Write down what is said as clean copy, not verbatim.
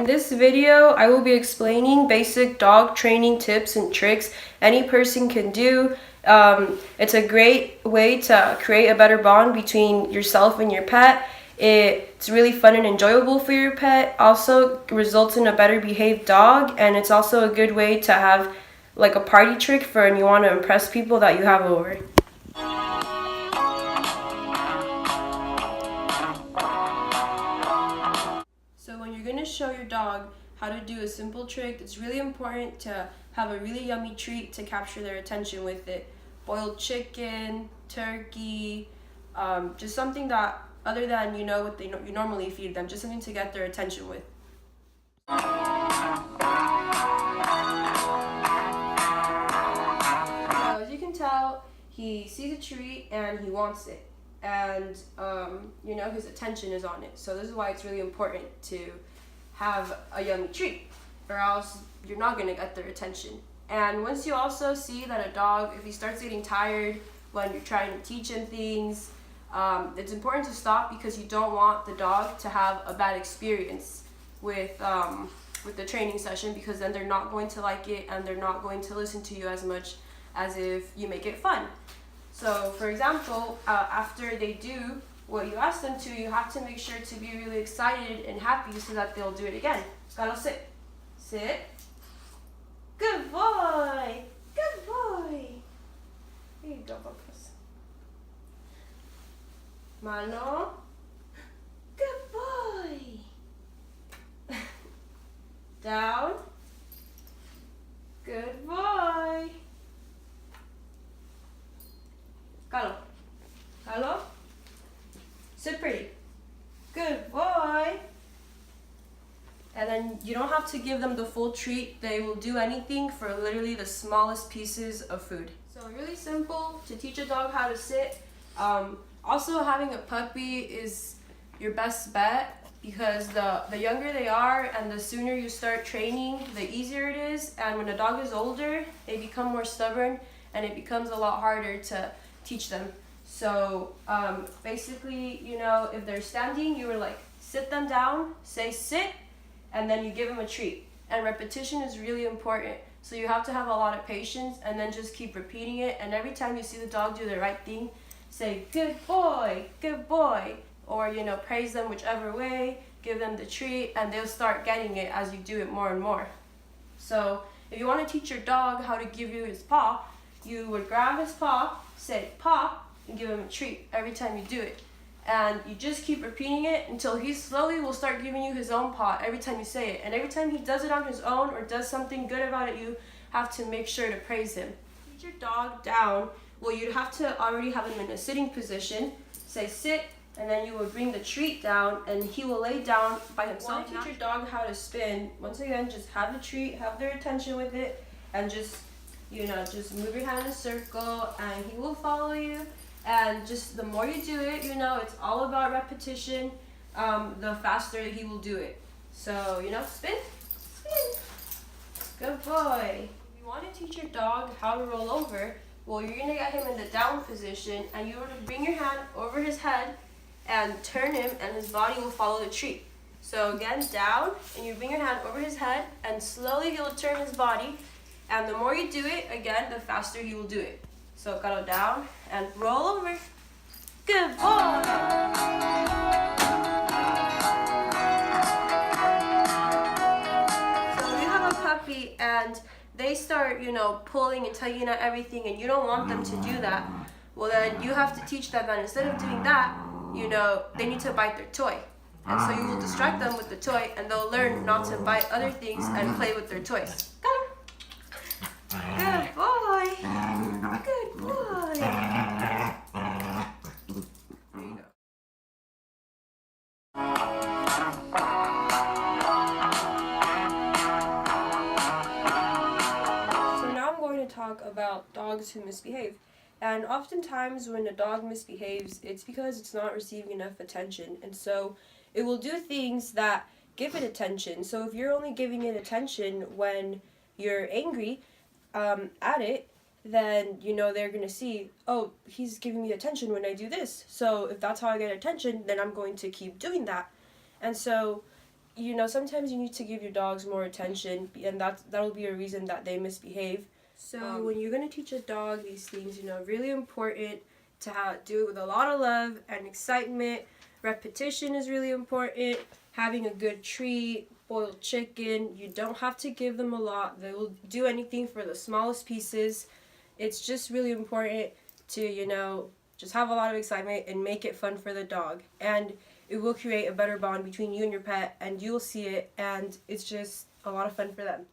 In this video, I will be explaining basic dog training tips and tricks any person can do. It's a great way to create a better bond between yourself and your pet. It's really fun and enjoyable for your pet. Also results in a better behaved dog, and it's also a good way to have like a party trick for when you want to impress people that you have over. So when you're going to show your dog how to do a simple trick, it's really important to have a really yummy treat to capture their attention with it. Boiled chicken, turkey, just something that other than what you normally feed them, just something to get their attention with. So as you can tell, he sees a treat and he wants it. And his attention is on it. So this is why it's really important to have a yummy treat, or else you're not going to get their attention. And once you also see that a dog, if he starts getting tired when you're trying to teach him things, it's important to stop, because you don't want the dog to have a bad experience with the training session, because then they're not going to like it and they're not going to listen to you as much as if you make it fun. So, for example, after they do what you ask them to, you have to make sure to be really excited and happy so that they'll do it again. Carlos, sit. Sit. Good boy. Good boy. Here you go, Papas. Mano. Good boy. Down. Good boy. Carlo. Carlo. Sit pretty. Good boy. And then you don't have to give them the full treat. They will do anything for literally the smallest pieces of food. So really simple to teach a dog how to sit. Also, having a puppy is your best bet, because the younger they are and the sooner you start training, the easier it is. And when a dog is older, they become more stubborn and it becomes a lot harder to teach them. So basically, if they're standing, you were like, sit them down, say sit, and then you give them a treat. And repetition is really important. So you have to have a lot of patience and then just keep repeating it. And every time you see the dog do the right thing, say, good boy, or, praise them whichever way, give them the treat, and they'll start getting it as you do it more and more. So if you want to teach your dog how to give you his paw, you would grab his paw, say paw, and give him a treat every time you do it. And you just keep repeating it until he slowly will start giving you his own paw every time you say it. And every time he does it on his own or does something good about it, you have to make sure to praise him. Teach your dog down. Well, you'd have to already have him in a sitting position. Say sit, and then you would bring the treat down and he will lay down by himself. Teach your dog how to spin. Once again, just have the treat, have their attention with it, and just move your hand in a circle and he will follow you. And just the more you do it, it's all about repetition, the faster he will do it. So, spin, spin. Good boy. If you want to teach your dog how to roll over, well, you're going to get him in the down position, and you're going to bring your hand over his head and turn him, and his body will follow the treat. So again, down, and you bring your hand over his head, and slowly he will turn his body. And the more you do it, again, the faster he will do it. So go down and roll over. Good boy. So when you have a puppy and they start, pulling and tugging at everything, and you don't want them to do that, well then you have to teach them that instead of doing that, they need to bite their toy. And so you will distract them with the toy, and they'll learn not to bite other things and play with their toys. Good boy. Good boy. There you go. So now I'm going to talk about dogs who misbehave. And oftentimes when a dog misbehaves, it's because it's not receiving enough attention. And so it will do things that give it attention. So if you're only giving it attention when you're angry, at it, then they're gonna see, oh, he's giving me attention when I do this, so if that's how I get attention, then I'm going to keep doing that. And so you know, sometimes you need to give your dogs more attention, and that'll be a reason that they misbehave. So when you're gonna teach a dog these things, you know, really important to do it with a lot of love and excitement. Repetition is really important. Having a good treat, boiled chicken. You don't have to give them a lot. They will do anything for the smallest pieces. It's just really important to, you know, just have a lot of excitement and make it fun for the dog. And it will create a better bond between you and your pet, and you'll see it, and it's just a lot of fun for them.